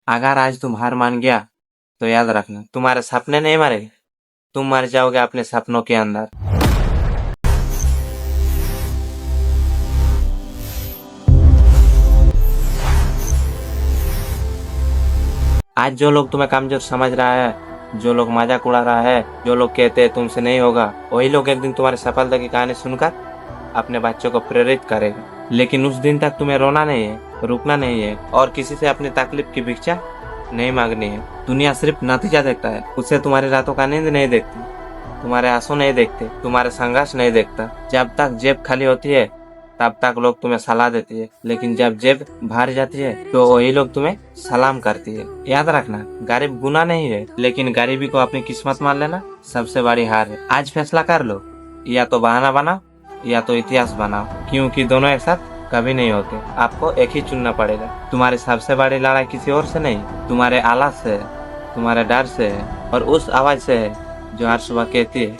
अगर आज तुम हार मान गया तो याद रखना तुम्हारे सपने नहीं मरेंगे, तुम मर जाओगे अपने सपनों के अंदर। आज जो लोग तुम्हें कमजोर समझ रहा है, जो लोग मजाक उड़ा रहा है, जो लोग कहते हैं तुमसे नहीं होगा, वही लोग एक दिन तुम्हारी सफलता की कहानी सुनकर अपने बच्चों को प्रेरित करेगा। लेकिन उस दिन तक तुम्हें रोना नहीं है, रुकना नहीं है और किसी से अपनी तकलीफ की भिक्षा नहीं मांगनी है। दुनिया सिर्फ नतीजा देखता है, उससे तुम्हारी रातों का नींद नहीं देखती, तुम्हारे आंसू नहीं देखते, तुम्हारे संघर्ष नहीं देखता। जब तक जेब खाली होती है तब तक लोग तुम्हें सलाह देती है, लेकिन जब जेब भर जाती है तो वही लोग तुम्हें सलाम करती है। याद रखना, गरीब गुनाह नहीं है, लेकिन गरीबी को अपनी किस्मत मान लेना सबसे बड़ी हार है। आज फैसला कर लो, या तो बहाना बनाओ या तो इतिहास बनाओ, क्योंकि दोनों एक साथ कभी नहीं होते। आपको एक ही चुनना पड़ेगा। तुम्हारी सबसे बड़ी लड़ाई किसी और से नहीं, तुम्हारे आलस से है, तुम्हारे डर से है और उस आवाज से है जो हर सुबह कहती है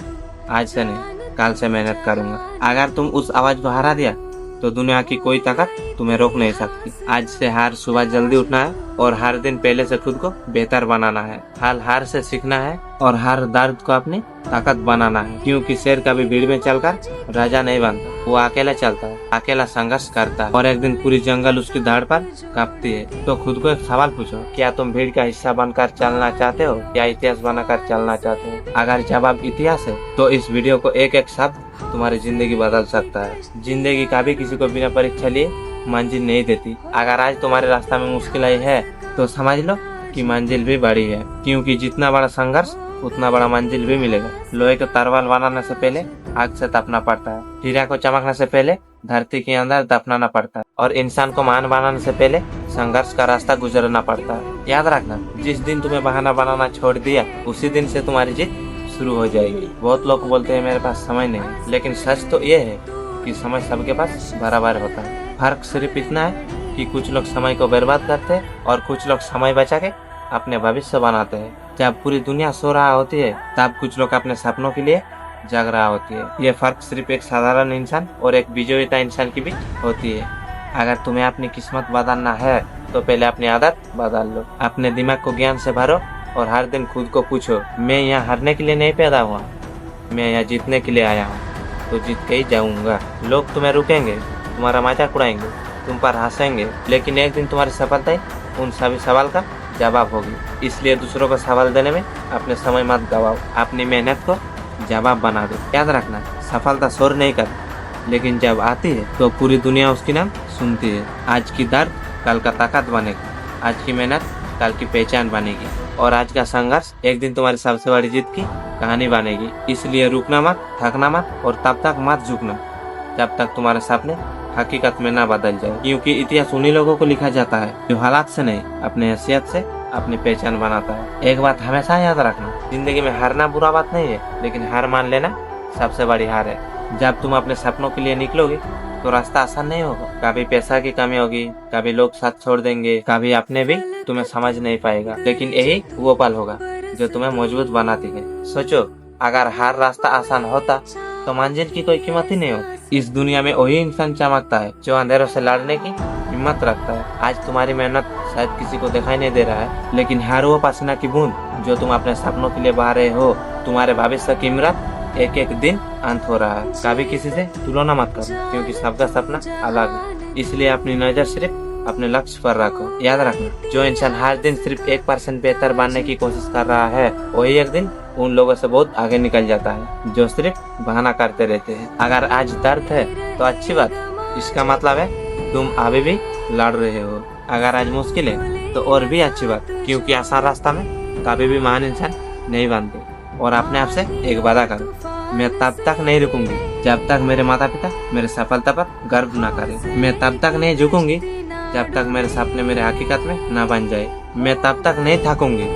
आज से नहीं, कल से मेहनत करूंगा। अगर तुम उस आवाज को हरा दिया तो दुनिया की कोई ताकत तुम्हें रोक नहीं सकती। आज से हर सुबह जल्दी उठना है और हर दिन पहले से खुद को बेहतर बनाना है। हर हार से सीखना है और हर दर्द को अपनी ताकत बनाना है, क्योंकि शेर कभी भीड़ में चलकर राजा नहीं बनता, वो अकेला चलता है, अकेला संघर्ष करता है और एक दिन पूरी जंगल उसकी दाढ़ पर कांपती है। तो खुद को एक सवाल पूछो, क्या तुम भीड़ का हिस्सा बनकर चलना चाहते हो या इतिहास बनाकर चलना चाहते हो? अगर जवाब इतिहास है तो इस वीडियो को एक एक शब्द तुम्हारी जिंदगी बदल सकता है। जिंदगी कभी किसी को बिना परीक्षा लिए मंजिल नहीं देती। अगर आज तुम्हारे रास्ता में मुश्किल आई है तो समझ लो कि मंजिल भी बड़ी है, क्योंकि जितना बड़ा संघर्ष उतना बड़ा मंजिल भी मिलेगा। लोहे को तलवार बनाने से पहले आग से तपना पड़ता है, हीरा को चमकने से पहले धरती के अंदर दफनाना पड़ता है और इंसान को महान बनाने से पहले संघर्ष का रास्ता गुजरना पड़ता है। याद रखना, जिस दिन तुम्हें बहाना बनाना छोड़ दिया उसी दिन से तुम्हारी जीत शुरू हो जाएगी। बहुत लोग बोलते हैं मेरे पास समय नहीं, लेकिन सच तो ये है कि समय सबके पास बराबर होता है। फर्क सिर्फ इतना है कि कुछ लोग समय को बर्बाद करते हैं और कुछ लोग समय बचा के अपने भविष्य बनाते हैं। जब पूरी दुनिया सो रहा होती है तब कुछ लोग अपने सपनों के लिए जग रहा होती है। ये फर्क सिर्फ एक साधारण इंसान और एक विजेता इंसान की भी होती है। अगर तुम्हें अपनी किस्मत बदलना है तो पहले अपनी आदत बदल लो, अपने दिमाग को ज्ञान से भरो और हर दिन खुद को पूछो, मैं यहाँ हारने के लिए नहीं पैदा हुआ, मैं यहाँ जीतने के लिए आया हूँ, तो जीत के ही जाऊंगा। लोग तुम्हें रुकेंगे, तुम्हारा मजाक उड़ाएंगे, तुम पर हंसेंगे, लेकिन एक दिन तुम्हारी सफलता ही उन सभी सवाल का जवाब होगी। इसलिए दूसरों को सवाल देने में अपने समय मत गवाओ, अपनी मेहनत को जवाब बना दो। याद रखना, सफलता शोर नहीं करती, लेकिन जब आती है तो पूरी दुनिया उसकी नाम सुनती है। आज की दर्द कल का ताकत बनेगी, आज की मेहनत कल की पहचान बनेगी और आज का संघर्ष एक दिन तुम्हारी सबसे बड़ी जीत की कहानी बनेगी। इसलिए रुकना मत, थकना मत और तब तक मत झुकना जब तक तुम्हारे सपने हकीकत में ना बदल जाए, क्योंकि इतिहास उन्हीं लोगों को लिखा जाता है जो हालात से नहीं, अपने हैसियत से अपनी पहचान बनाता है। एक बात हमेशा याद रखना, जिंदगी में हारना बुरा बात नहीं है, लेकिन हार मान लेना सबसे बड़ी हार है। जब तुम अपने सपनों के लिए निकलोगे तो रास्ता आसान नहीं होगा। कभी पैसा की कमी होगी, कभी लोग साथ छोड़ देंगे, कभी अपने भी तुम्हें समझ नहीं पाएगा, लेकिन यही वो पल होगा जो तुम्हें मजबूत बनाती है। सोचो, अगर हर रास्ता आसान होता तो मंजिल की कोई कीमत ही नहीं होती। इस दुनिया में वही इंसान चमकता है जो अंधेरों से लड़ने की हिम्मत रखता है। आज तुम्हारी मेहनत शायद किसी को दिखाई नहीं दे रहा है, लेकिन हर वो पसीना की बूंद जो तुम अपने सपनों के लिए बहा रहे हो, तुम्हारे भविष्य की इमरत एक एक दिन अंत हो रहा है। कभी किसी से तुलना मत करो, क्योंकि सबका सपना अलग है। इसलिए अपनी नजर सिर्फ अपने लक्ष्य पर रखो। याद रखना, जो इंसान हर दिन सिर्फ 1% बेहतर बनने की कोशिश कर रहा है वही एक दिन उन लोगों से बहुत आगे निकल जाता है जो सिर्फ बहाना करते रहते हैं। अगर आज दर्द है तो अच्छी बात, इसका मतलब है तुम अभी भी लड़ रहे हो। अगर आज मुश्किल है तो और भी अच्छी बात, क्योंकि आसान रास्ता में कभी भी महान इंसान नहीं बनते। और अपने आप से एक वादा करो, मैं तब तक नहीं रुकूंगी जब तक मेरे माता पिता मेरे सफलता पर गर्व न करें। मैं तब तक नहीं झुकूंगी जब तक मेरे सपने मेरे हकीकत में न बन जाए। मैं तब तक नहीं थकूंगी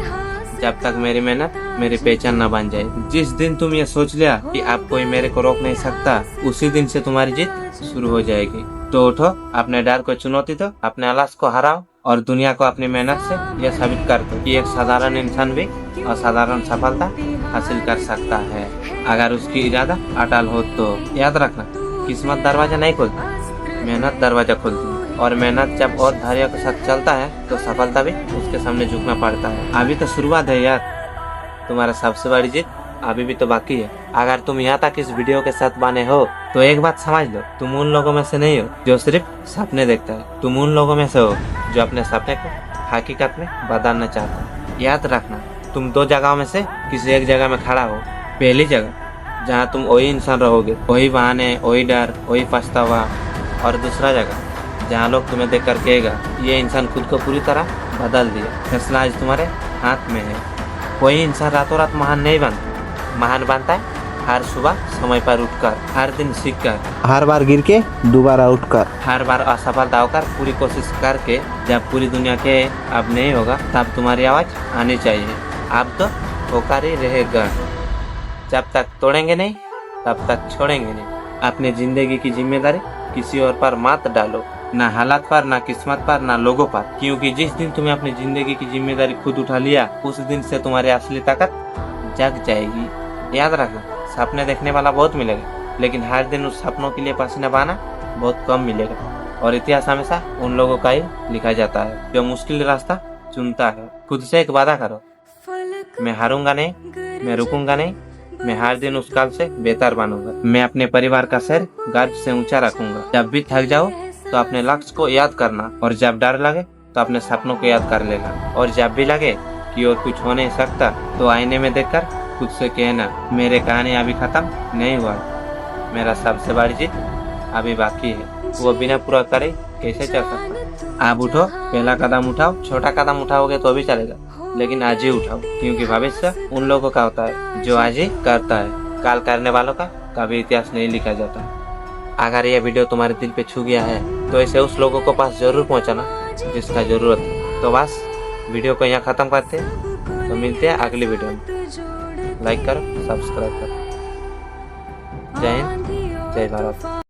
जब तक मेरी मेहनत मेरी पहचान न बन जाए। जिस दिन तुम ये सोच लिया कि अब कोई मेरे को रोक नहीं सकता, उसी दिन से तुम्हारी जीत शुरू हो जाएगी। तो उठो, अपने डर को चुनौती दो, अपने आलस को हराओ और दुनिया को अपनी मेहनत से यह साबित कर दो कि एक साधारण इंसान भी असाधारण सफलता हासिल कर सकता है, अगर उसकी इरादा अटल हो तो। याद रखना, किस्मत दरवाजा नहीं खोलती, मेहनत दरवाजा खोलती है। और मेहनत जब और धैर्य के साथ चलता है तो सफलता भी उसके सामने झुकना पड़ता है। अभी तो शुरुआत है यार, तुम्हारा सबसे बड़ी जीत अभी भी तो बाकी है। अगर तुम यहाँ तक इस वीडियो के साथ बने हो तो एक बात समझ लो, तुम उन लोगों में से नहीं हो जो सिर्फ सपने देखता है, तुम उन लोगों में से हो जो अपने सपने को हकीकत में बदलना चाहता है। याद रखना, तुम दो जगहों में से किसी एक जगह में खड़ा हो। पहली जगह जहाँ तुम वही इंसान रहोगे, वही बहाने, वही डर, वही पछतावा, और दूसरा जगह जहाँ लोग तुम्हें देख कर कहेगा ये इंसान खुद को पूरी तरह बदल दिया। फैसला आज तुम्हारे हाथ में है। कोई इंसान रातों रात महान नहीं बनता, महान बनता है हर सुबह समय पर उठकर, हर दिन सीखकर, हर बार गिर के दोबारा उठकर, हर बार असफलता होकर पूरी कोशिश करके। जब पूरी दुनिया के अब नहीं होगा तब तुम्हारी आवाज आनी चाहिए। अब तो होकर ही रहेगा। जब तक तोड़ेंगे नहीं तब तक छोड़ेंगे नहीं। अपने जिंदगी की जिम्मेदारी किसी और पर मत डालो, ना हालात पर, ना किस्मत पर, ना लोगों पर, क्योंकि जिस दिन तुमने अपनी जिंदगी की जिम्मेदारी खुद उठा लिया उस दिन से तुम्हारी असली ताकत जग जाएगी। याद रखना, सपने देखने वाला बहुत मिलेगा, लेकिन हर दिन उस सपनों के लिए पसीना बहाना बहुत कम मिलेगा। और इतिहास हमेशा उन लोगों का ही लिखा जाता है जो मुश्किल रास्ता चुनता है। खुद से एक वादा करो, मैं हारूंगा नहीं, मैं रुकूंगा नहीं, मैं हर दिन उस काल से बेहतर बनूंगा। मैं अपने परिवार का सिर गर्व से ऊंचा रखूंगा। जब भी थक जाओ तो अपने लक्ष्य को याद करना, और जब डर लगे तो अपने सपनों को याद कर लेना, और जब भी लगे कि और कुछ हो नहीं सकता तो आईने में देखकर खुद से कहना, मेरे कहानी अभी खत्म नहीं हुआ, मेरा सबसे बड़ी जीत अभी बाकी है। वो बिना पूरा करे कैसे चल सकता। आप उठो, पहला कदम उठाओ। छोटा कदम उठाओगे तो भी चलेगा, लेकिन आज ही उठाओ, क्योंकि भविष्य उन लोगों का होता है जो आज ही करता है। काल करने वालों का कभी इतिहास नहीं लिखा जाता। अगर यह वीडियो तुम्हारे दिल पे छू गया है तो इसे उस लोगों को पास जरूर पहुंचाना जिसका जरूरत है। तो बस वीडियो को यहाँ खत्म करते हैं, तो मिलते हैं अगली वीडियो में। लाइक करो, सब्सक्राइब करो। जय हिंद, जय भारत।